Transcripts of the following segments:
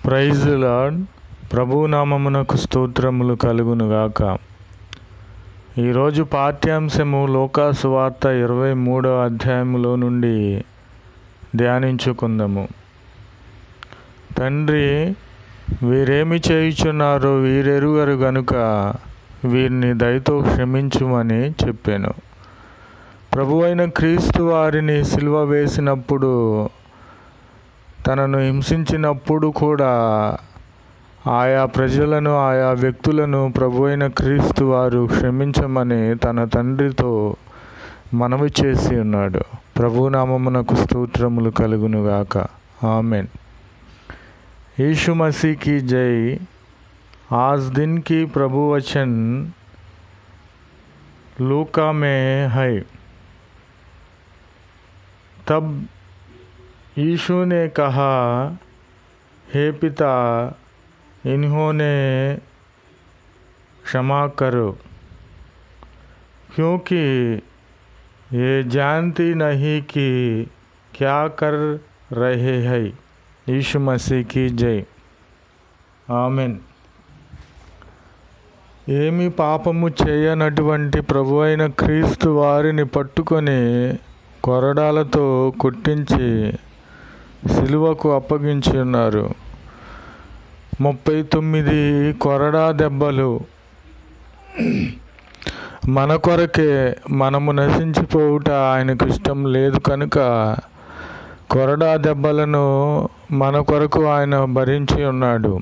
Praise lord. ప్రభువు నామమునకు స్తోత్రములు కలుగునుగాక. ఈరోజు పాఠ్యాంశము లూకా సువార్త 23వ అధ్యాయములో నుండి ధ్యానించుకుందాము. తండ్రి, వీరేమి చేయుచున్నారో వీరెరుగరు గనుక వీరిని దయతో క్షమించుమని చెప్పాను. ప్రభువైన క్రీస్తు వారిని సిలువ వేసినప్పుడు, తనను హింసించినప్పుడు కూడా ఆయా ప్రజలను, ఆయా వ్యక్తులను ప్రభువైన క్రీస్తు వారు క్షమించమని తన తండ్రితో మనవి చేసి ఉన్నాడు. ప్రభు నామమునకు స్తోత్రములు కలుగునుగాక. ఆమెన్. यीशु मसीह की जय. आज दिन की प्रभु वचन लूका में है. तब यीशु ने कहा, हे पिता, इन्होंने क्षमा करो, क्योंकि ये जानती नहीं कि क्या कर रहे हैं. यीशु मसीह की जय. ఆమెన్. ఏమి పాపము చేయనటువంటి ప్రభు అయిన క్రీస్తు వారిని పట్టుకొని కొరడాలతో కొట్టించి సిలువకు అప్పగించి ఉన్నారు. 39 కొరడా దెబ్బలు మన కొరకే. మనము నశించిపోవుట ఆయనకు ఇష్టం లేదు కనుక కొరడా దెబ్బలను మన కొరకు ఆయన భరించి ఉన్నాడు.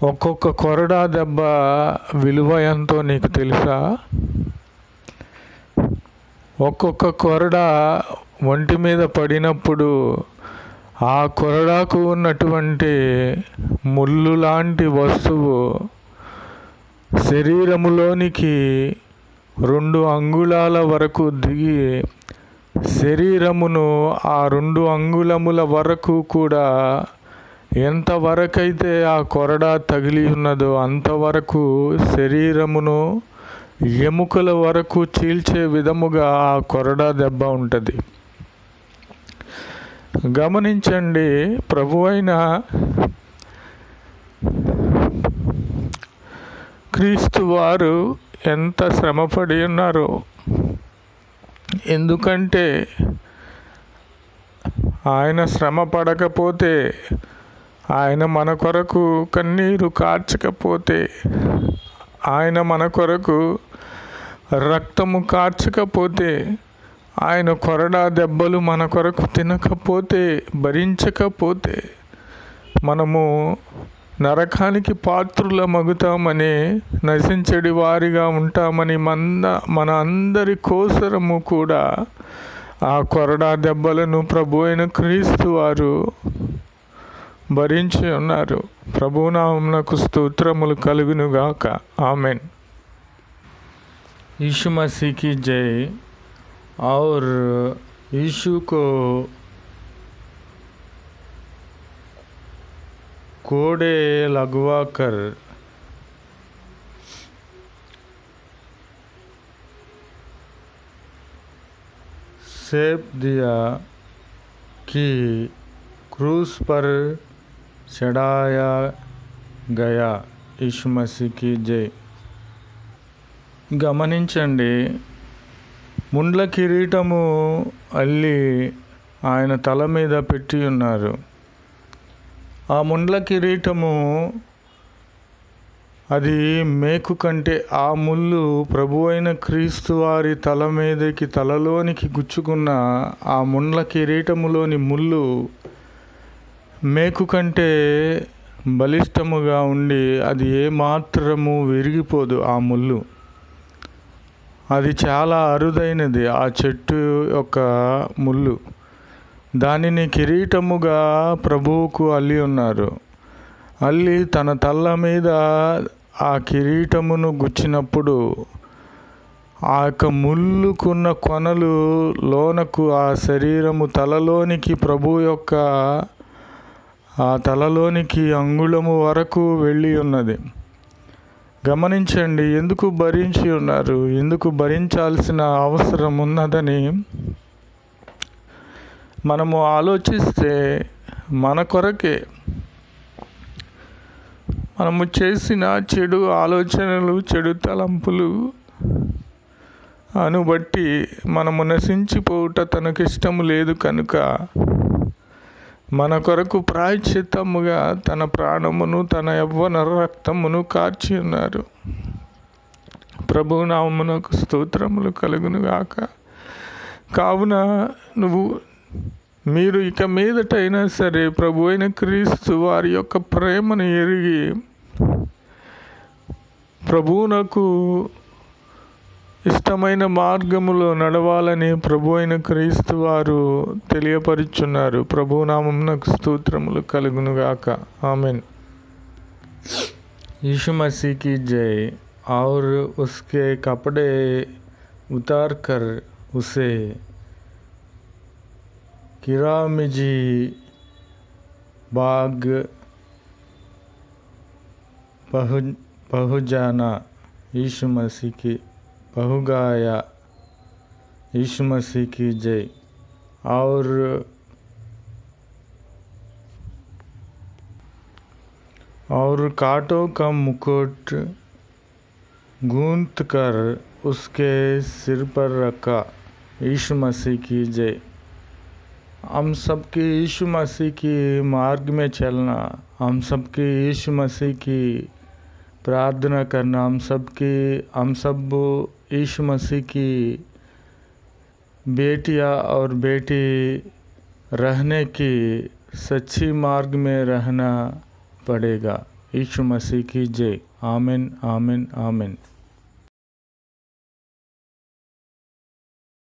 ఒక్కొక్క కొరడా దెబ్బ విలువ ఎంతో నీకు తెలుసా? ఒక్కొక్క కొరడా ఒంటి మీద పడినప్పుడు ఆ కొరడాకు ఉన్నటువంటి ముళ్ళు లాంటి వస్తువు శరీరములోనికి 2 అంగుళాల వరకు దిగి శరీరమును ఆ 2 అంగుళముల వరకు కూడా ఎంతవరకైతే ఆ కొరడా తగిలి ఉన్నదో అంతవరకు శరీరమును ఎముకల వరకు చీల్చే విధముగా ఆ కొరడా దెబ్బ ఉంటుంది. గమనించండి, ప్రభువైన క్రీస్తు వారు ఎంత శ్రమపడి ఉన్నారో. ఎందుకంటే ఆయన శ్రమ పడకపోతే, ఆయన మన కొరకు కన్నీరు కార్చకపోతే, ఆయన మన కొరకు రక్తము కార్చకపోతే, ఆయన కొరడా దెబ్బలు మన కొరకు తినకపోతే, భరించకపోతే మనము నరకానికి పాత్రులమగుతామని, నశించడి వారిగా ఉంటామని మన అందరి కోసరము కూడా ఆ కొరడా దెబ్బలను ప్రభు అయిన క్రీస్తు వారు భరించి ఉన్నారు. ప్రభు నామమునకు స్తోత్రములు కలుగునుగాక. ఆమెన్. यीशु मसीह की जय. और यीशु को कोड़े लगवा कर सेप दिया कि क्रूस पर चढ़ाया गया. यीशु मसीह की जय. గమనించండి, ముండ్ల కిరీటము అల్లి ఆయన తల మీద పెట్టి ఉన్నారు. ఆ ముండ్ల కిరీటము అది మేకు కంటే ఆ ముళ్ళు ప్రభు అయిన క్రీస్తు వారి తలలోనికి గుచ్చుకున్న ఆ ముండ్ల కిరీటములోని ముళ్ళు మేకు కంటే బలిష్టముగా ఉండి అది ఏమాత్రము విరిగిపోదు. ఆ ముళ్ళు అది చాలా అరుదైనది. ఆ చెట్టు యొక్క ముళ్ళు, దానిని కిరీటముగా ప్రభువుకు అల్లి ఉన్నారు. అల్లి తన తల మీద ఆ కిరీటమును గుచ్చినప్పుడు ఆ యొక్క ముళ్ళుకున్న కొనలు లోనకు ఆ శరీరము తలలోనికి, ప్రభు యొక్క ఆ తలలోనికి అంగుళము వరకు వెళ్ళి ఉన్నది. గమనించండి, ఎందుకు భరించి ఉన్నారు, ఎందుకు భరించాల్సిన అవసరం ఉన్నదని మనము ఆలోచిస్తే మన కొరకే. మనము చేసిన చెడు ఆలోచనలు, చెడు తలంపులు బట్టి మనము నశించిపోవుట తనకిష్టము లేదు కనుక మన కొరకు ప్రాయశ్చిత్తముగా తన ప్రాణమును, తన యవ్వన రక్తమును కార్చి ఉన్నారు. ప్రభువు నామమునకు స్తోత్రములు కలుగును గాక. కావున మీరు ఇక మీదటైనా సరే ప్రభు అయిన క్రీస్తు వారి యొక్క ప్రేమను ఎరిగి ప్రభువునకు ఇష్టమైన మార్గములో నడవాలని ప్రభు అయిన క్రీస్తు వారు తెలియపరుచున్నారు. ప్రభు నామమునకు స్తోత్రములు కలుగును గాక. ఆమెన్. यीशु मसीह की जय। और उसके कपड़े उतार कर उसे किरामिजी बाग पहुँचाना यीशु मसीह की बहुगाया। यीशु मसीह की जय। और कांटों का मुकुट गूंथ कर उसके सिर पर रखा। यीशु मसीह की जय। हम सबकी यीशु मसीह की मार्ग में चलना, हम सबकी यीशु मसीह की प्रार्थना करना, हम सब यीशु मसीह की बेटियां और बेटी रहने की सच्ची मार्ग में रहना पड़ेगा। यीशु मसीह की जय। आमीन, आमीन, आमीन।